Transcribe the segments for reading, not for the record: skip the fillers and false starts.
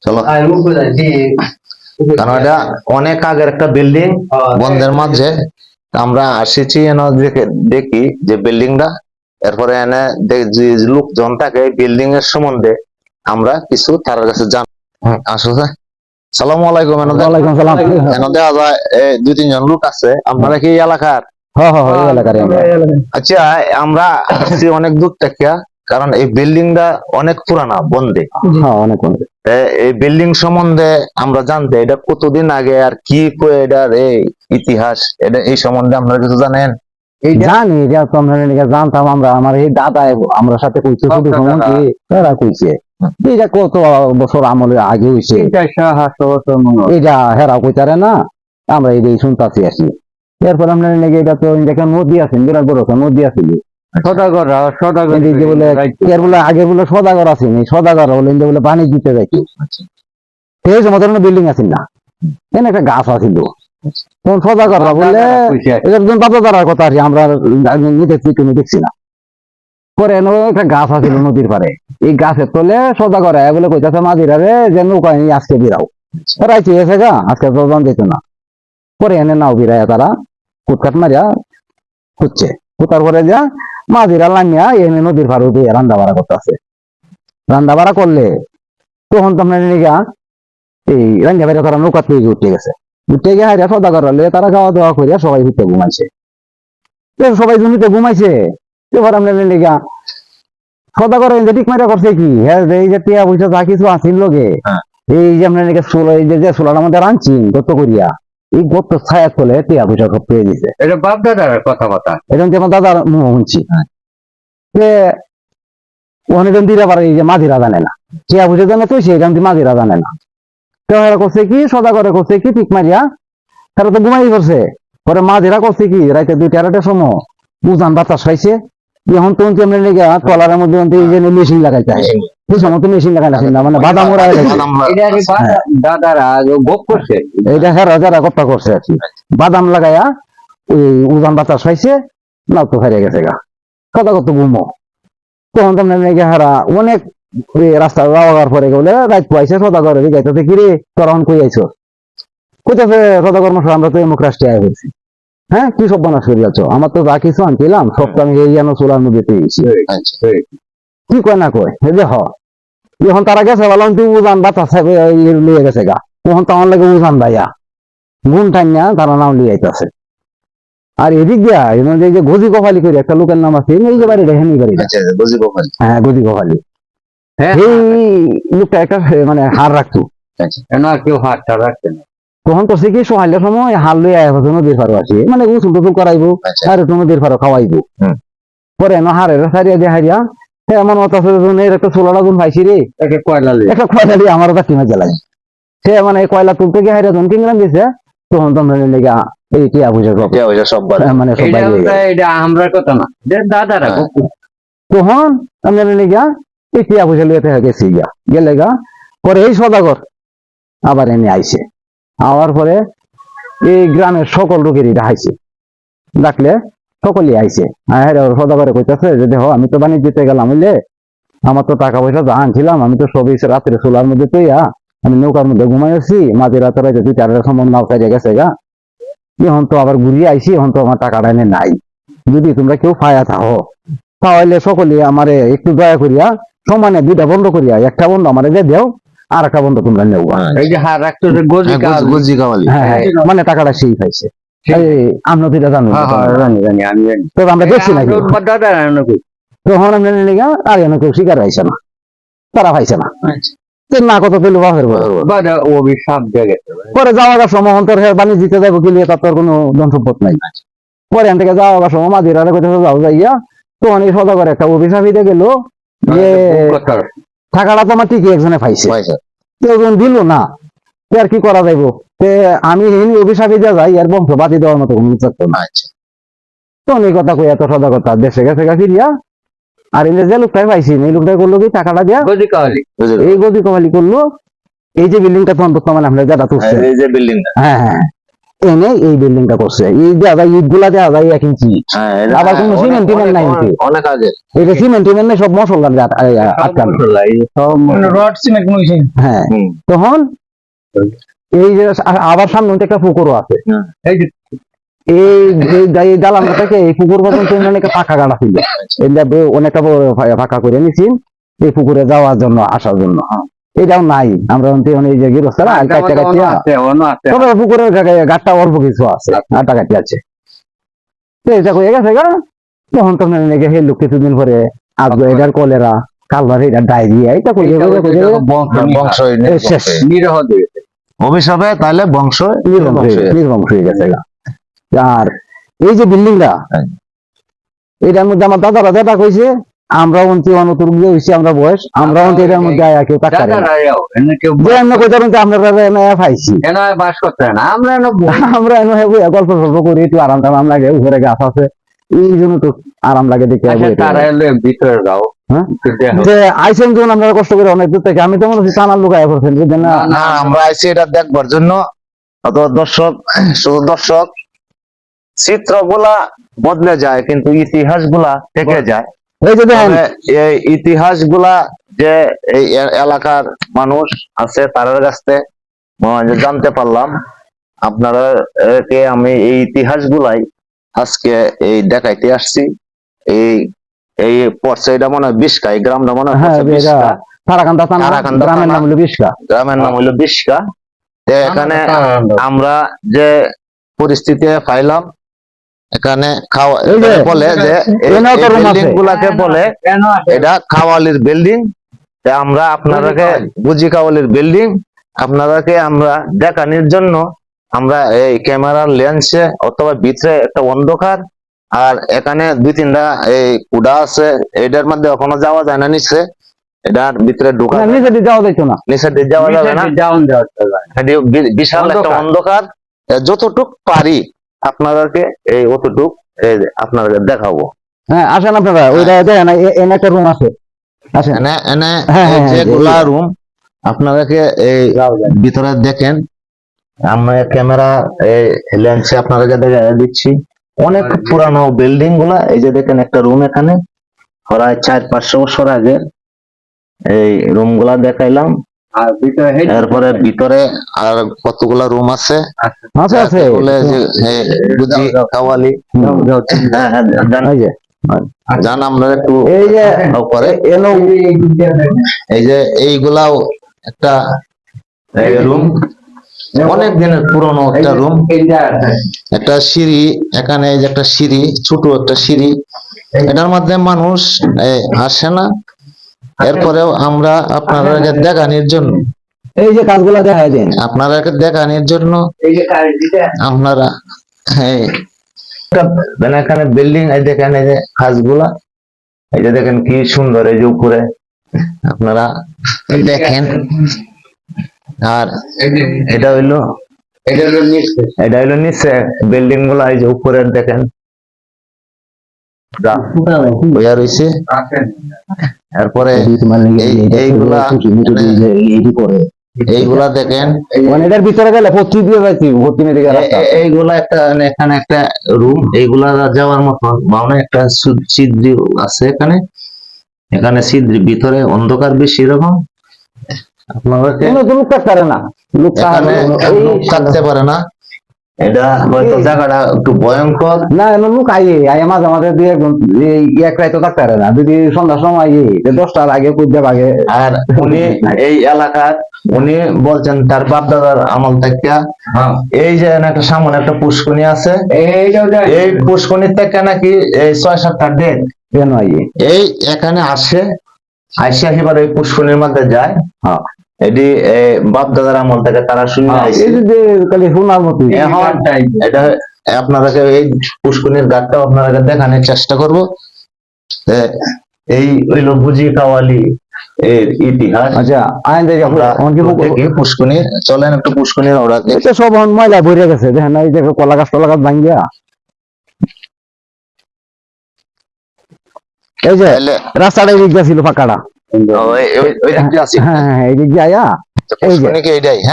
চলো, কারণ এটা অনেক আগের একটা বিল্ডিং, বন্ধের মাঝে আমরা আসিছি দেখি যে বিল্ডিংটা, এরপরে এনে যে লোকজন থাকে বিল্ডিং এর সম্বন্ধে আমরা কিছু তার কাছে জান। আসলে সালামু আলাইকুম। ওয়ালাইকুম সালাম। এনে দেখা যায় 2-3 জন লোক আছে। আপনারা কি এই এলাকার? এই এলাকার। আচ্ছা, আমরা আসছি অনেক দূর থেকে, কারণ এই বিল্ডিংটা অনেক পুরানা, বন্ধে। অনেক এই বিল্ডিং সম্বন্ধে আমরা জানতে, এটা কতদিন আগে আর কি এটার এই ইতিহাস, এটা এই সম্বন্ধে আপনারা কিছু জানেন? জানি, এটা তো আমরা জানতাম। আমার এই দাদা আমরা সাথে কইছে, শুধু কি এরা কইছে এটা কত বছর আমলের আগে হইছে, এটা হেরা কইতারে না, আমরা এই শুনতাছি আসি। এরপর আমরা নাকি এটা তো দেখেন নদী আছে, বিরাট বড় নদী আছে, সদাগর বলে এর বলে আগে বলে সদাগর আছে, সদাগর বলে বলে পানি দিতে যাইতো। সেই সময় বিল্ডিং আছে না, এখানে একটা গাছ আছিল, তখন সদাগররা বলে একজন বাবা দাঁড়ার কথা আর কি, আমরা দেখছি না। পরে একটা গাছ আছিল নদীর পারে, এই গাছের তলে সদাগর বলে কইতাছে মাঝিরা রে যে নৌকা নিয়ে আজকে বিরাও, রাইতে এসে গা আজকে প্রধান দিত না। পরে এনে নাও বিরাইয়া তারা কুটকাট মারিয়া খুঁজছে, খুঁতার পরে যা মাঝিরা লামিয়া এনে নদীর পাড়ে দিয়ে রান্না বাড়া করতেছে। রান্না বাড়া করলে তখন তো আপনার এই রান্না বাড়া তারা নৌকা থেকে উঠে গেছে, উঠে গিয়ে হাইরা সদাগর হলে তারা খাওয়া দাওয়া করিয়া সবাই ভিতরে ঘুমাইছে। সবাই জমিতে ঘুমাইছে, এবার আপনার লেগা সদাগর ঠিক মারিয়া করছে কি, হ্যাঁ এই যে টিয়া পয়সা যা কিছু আসিল লগে, এই যে আপনার যে সোলার আমাদের আনছি গত করিয়া, এই গত ছায়া চলে টিয়া পয়সা সব পেয়ে দিছে। এটা বাপ দাদার কথা এরকম যেমন দাদার মুখ শুনছি যে অনেকজন দিতে পারে, এই যে মাঝিরা জানে না, টিয়া পয়সা জানে তো সেই মাঝিরা জানে না। তো এরা করছে কি, সদাগরে করছে কি ঠিক মারিয়া তারা তো ঘুমাই করছে। পরে মাঝিরা করছে কি রাইতে 2-2:30টার সময় উজান বাতাস খাইছে, এখন তো ট্রলারের মধ্যে মেশিন লাগাইতে হয়, সেই সময় তো মেশিন লাগাই না, মানে বাদাম ওরা দাদারা গোপ করছে, এটা হেরা যারা গপ্পা করছে আর কি, বাদাম লাগাইয়া ওই উজান বাতাস খাইছে, নাও তো হারিয়ে গেছে গা, কথা কত ঘুমো। তখন তো হেরা অনেক রাস্তা যাওয়ার পরে গেলে রাত পাইছে, সদাগর গাইতে কি রে তোরা কই আইছ, কইতেছে সদাগর মশাই আমরা তো এমুক রাষ্ট্রে আয় করছি। হ্যাঁ কি সব বানাস করিয়াছ, আমার তো যা কিছু আনছিলাম সব তো আমি এই চুলার মধ্যে পেয়েছি। কি কয় না কয় যে হ, এখন তারা গেছে বললাম তুই উজান বাতাস লিয়ে গেছে গা, তখন তো আমার লাগে উজান ভাইয়া ঘুম টাইনা তারা নাম লিয়ে আইতাছে। আর এদিক দিয়া এই যে গজি কপালি করে একটা লোকের নাম আছে, এই যে বাড়ি দেখেন এই বাড়ি, হ্যাঁ গজি কপালি, এই লোকটা একটা মানে হার রাখতো, কেউ হাতটা রাখছে না। তখন করছে কি সহাইলের সময় হাল লই আয় নদীর পাড়ে আসি, মানে উঁচুল টুচুল করাইবো আর একটু নদীর পাড়ে খাওয়াইবো। পরে এনে হারের সারিয়া দিয়ে হারিয়া এমন একটা ছোলার আগুন পাইছি রে, একটা কয়লা দিয়ে আমারও চাকরি মাঝে লাগে, সে মানে কয়লা তুলতে গিয়ে হারিয়া যখন কিনলাম দিছে, তখন তো লেগে এই টিয়া পয়সা সব মানে আমরা কথা না দাদারা, তখন আপনার লেগা এই টিয়া পয়সা লিয়ে গেছি গিয়া গেলে গা। পরে এই সদাগর আবার এনে আইছে, আওয়ার পরে এই গ্রামের সকল লোকেরই ডাকাইছে, ডাকলে সকলেই আইছে। সদাগরে কইতাছে যে দেখো আমি তো বাণিজ্যতে গেলাম, বুঝলে আমার তো টাকা পয়সা যা আনছিলাম আমি তো সবই রাত্রে চুলার মধ্যে তৈয়া আমি নৌকার মধ্যে ঘুমাই আসছি, মাঝে রাতে রাইতে 2-4টার সময় নাও কাজে গেছে গা, এখন তো আবার ঘুরিয়ে আইসি, এখন তো আমার টাকাটা এনে নাই, যদি তোমরা কেউ পায়া থাকো তাহলে সকলে আমারে একটু দয়া করিয়া সমানে 2টা বন্ধ করিয়া একটা বন্ধ আমারে দিয়ে দেও, আর একটা বন্ধ তোমরা নেও। এই যে হার রাখতো গজি কাওয়ালি, মানে টাকাটা সেই পাইছে। আমরা তো এটা জানি, তবে আমরা দেখছি নাকি তখন আর এনে কেউ শিকার পাইছে না, তারা পাইছে না, না কত পেল বাপের অভিশাপ দিয়ে গেছে। পরে যাওয়ার সময় অন্তর বাণিজ্য দিতে যাবো কি তার তোর কোনো ধন সম্পদ নাই। পরে এখান থেকে যাওয়ার সময় মাঝিরা কোথাও যাও যাইয়া, তখন এই সদাগর একটা অভিশাপ দিতে গেল যে টাকাটা তো আমার ঠিকই একজনে পাইছে, কেউ দিল না, আর কি করা যাইব, আমি অভিশাপে দেওয়া যাই আর বংশ বাতি দেওয়ার মতো কোনো থাকতো না। তখন এই কথা কই এত সদাগর তার দেশে গেছে ফিরিয়া, আর এই যে লোকটাই পাইছি এই লোকটাই করলো কি টাকাটা দিয়া এই গদি কমালি করলো, এই যে বিল্ডিংটা তখন বর্তমানে আমরা যারা তুলছে, এই যে বিল্ডিংটা, হ্যাঁ হ্যাঁ এনে এই বিল্ডিংটা করছে। এই দেওয়া যায় ইট গুলা দেওয়া যায় 1 ইঞ্চি, আবার কোনো সিমেন্ট টিমেন্ট নাই এতে। অনেক আগে এটা সিমেন্ট টিমেন্ট নেই, সব মশলা আটকানো। রড সিমেন্ট মইছে। হ্যাঁ, তখন এই যে আবার সামনে একটা পুকুরও আছে। এই যে এই দালানটা থেকে এই পুকুর পর্যন্ত অনেক পাকা গাড়া ছিল, অনেকটা বড় ফাঁকা করে নিছি এই পুকুরে যাওয়ার জন্য, আসার জন্য। এটাও নাই, আমরা এই যে গৃহস্থরা তবে পুকুরের গাটটা অল্প কিছু আছে, আটা কাটি আছে। এটা হয়ে গেছে গা, তখন তখন হে লোক কিছুদিন পরে আসবো এটার কলেরা, কালবার এটা ডায়রিয়া, এটা শেষ নিরহ দিয়ে অভিশাপে তাহলে বংশ নির্বংশ হয়ে গেছে গা। আর এই যে বিল্ডিংটা, এটার মধ্যে আমার দাদারা যেটা কইছে, আমরা অন্তর হয়েছি, আমরা বয়স, আমরা এটার মধ্যে আয়া কেউ টাকা আপনারা পাইছি, বাস করতে না আমরা আমরা গল্প গল্প করি, একটু আরাম টারাম লাগে, উপরে গাছ আছে, এই জন্য তো আরাম লাগে দেখে। তারা এলে ভিতরে যাও, যে আইসেন যখন আপনারা কষ্ট করে অনেক দূর থেকে, আমি তো মনে হচ্ছে টানার লোক আয়া করছেন, বুঝলেন না? না, আমরা আইছি এটা দেখবার জন্য। দর্শক, শুধু দর্শক, চিত্রগুলা বদলে যায় কিন্তু ইতিহাস গুলা থেকে যায়। এই যে দেখেন, এই ইতিহাস গুলা যে এই এলাকার মানুষ আছে তাদের কাছ থেকে জানতে পারলাম। আপনারা কে আমি এই ইতিহাস গুলাই আজকে এই দেখাইতে আসছি। এই এই পড়ছে, এটা মনে হয় বিশকা, এই গ্রামটা মনে হয় বিশকা, তারাকান্দা থানা, তারাকান্দা গ্রামের থানা, নাম হলো বিশকা, গ্রামের নাম হইলো বিশকা। এখানে আমরা যে পরিস্থিতি পাইলাম, এখানে খাওয়া বলে যে বিল্ডিং গুলাকে বলে এটা খাওয়ালির বিল্ডিং। আমরা আপনাদেরকে বুঝি কাওয়ালির বিল্ডিং, আপনাদেরকে আমরা দেখানোর জন্য আমরা এই ক্যামেরার লেন্সে অথবা ভিতরে একটা অন্ধকার, আর এখানে 2-3টা এই কুড়া আছে, এটার মধ্যে এখনো যাওয়া যায় না নিচে, এটার ভিতরে ঢোকা নিচে দিয়ে যাওয়া যাইতো না, নিচে দিয়ে যাওয়া যাবে না, বিশাল একটা অন্ধকার। যতটুক পারি আপনাদেরকে এই অতটুক এই আপনাদেরকে দেখাবো। হ্যাঁ আসেন আপনারা, ওইটা দেখেন, এনে একটা রুম আছে, আসেন। যেগুলা রুম আপনাদেরকে এই ভিতরে দেখেন, আমরা ক্যামেরা লেন্সে আপনাদেরকে দেখা দিচ্ছি। অনেক পুরানো বিল্ডিং গুলা, এই যে দেখেন একটা রুম, এখানে প্রায় 400-500 বছর আগে এই রুম গুলা দেখাইলাম। আর ভিতরে এরপরে ভিতরে আর কতগুলা রুম আছে আছে বলে যে বুঝি কাওয়ালি। জান আমরা একটু এই যে করে এই যে এইগুলাও একটা রুম, অনেক দিনের পুরনো একটা রুম, একটা সিঁড়ি, এখানে এই যে একটা সিঁড়ি, ছোট একটা সিঁড়ি, এটার মধ্যে মানুষ আসে না। এরপরেও আমরা আপনাদেরকে দেখানোর জন্য, এই যে কাজগুলা দেখা দেন, আপনাদেরকে দেখানোর জন্য আপনারা এখানে বিল্ডিং, এই দেখেন এই যে কাজগুলা, এই যে দেখেন কি সুন্দর, এই যে উপরে আপনারা দেখেন। আর এটা হইলো নিচে বিল্ডিং গুলা, এই যে উপরে দেখেন রয়েছে। এরপরে এইগুলা দেখেন, এটার ভিতরে গেলে ভর্তি দিয়ে যাচ্ছি, ভর্তি মেরে এইগুলা একটা এখানে একটা রুম, এইগুলা যাওয়ার মতো মানে একটা ছিদ্র আছে এখানে, এখানে ছিদ্র ভিতরে অন্ধকার বেশি এরকম। আপনাদেরকে লোক থাকতে না, লোক থাকতে পারে না, এটা হয়তো জায়গাটা একটু ভয়ঙ্কর। না লোক আইয়ে মাঝে মাঝে এক রাইতো থাকতে পারে না, যদি সন্ধ্যার সময় 10টার আগে পূজা আগে। আর উনি এই এলাকার, উনি বলছেন তার বাপ দাদার আমল থেকে এই যে একটা সামনে একটা পুষ্করণী আছে, এই পুষ্করণীর থেকে নাকি এই 6-7টা ডেক এই এখানে আসে, আইসা এবার এই পুষ্করণীর মধ্যে যায়। এটি বাপ দাদার আমল থেকে তারা শুনে আসছে। এখন এটা আপনাদেরকে এই পুষ্করণীর ঘাটটাও আপনাদেরকে দেখানোর চেষ্টা করবো। এই হইল বুঝি কাওয়ালি এর ইতিহাস। আচ্ছা পুষ্করণী, চলেন একটু পুষ্করণীর ওরা সব ময়লা ভরে গেছে, দেখেন এই যে কলা গাছ টলা গাছ ভাঙ্গিয়া, এই যে রাস্তাটা এই দিক দিয়ে ছিল ফাঁকাটা, হ্যাঁ এই দিক দিয়ে আয়া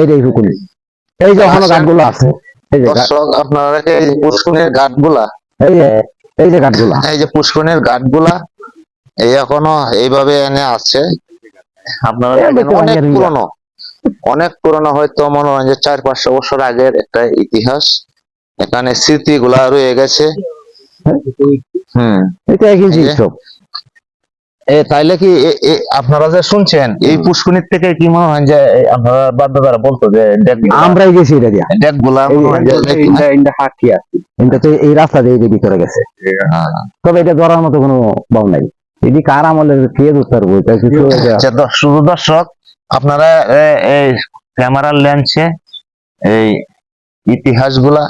এইটাই পুকুরি, এই যে ওখানে গাছগুলো আছে, এই যে দর্শক আপনারা এই যে পুষ্করিণীর ঘাট গুলা, এই যে ঘাটগুলা এই যে পুষ্করিণীর ঘাট গুলা এই এখনো এইভাবে এনে আছে। আপনারা এই দেখেন দেখতে অনেক পারেন, পুরনো, অনেক পুরনো, হয়তো মনে হয় যে 400-500 বছর আগের একটা ইতিহাস। এখানে স্মৃতিগুলা রয়ে গেছে। এটা একই এই যে, জিনিস সব। তাইলে কি আপনারা যে শুনছেন এই পুষ্করিণীর থেকে কি মনে হয় যে আপনারা বাদ্যকারা বলতো যে আমরাই গেছি এটা দিয়া, ডেক গুলা মনে হয় যে ইন্দা হাকি আছে। কিন্তু তো এই রাস্তা দিয়ে এই যে ভিতরে গেছে, হ্যাঁ। তবে এটা ধরার মতো কোনো বল নাই। এটি কার আমলের কে ধরতে পারবো, এটা কিছু আচ্ছা, শুধু দর্শক আপনারা এই ক্যামেরার লেন্সে এই ইতিহাসগুলা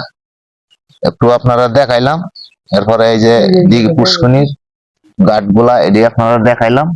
একটু আপনারা দেখাইলাম। এরপরে এই যে দিঘি পুষ্করিণীর ঘাট গুলা এটি আপনারা দেখাইলাম।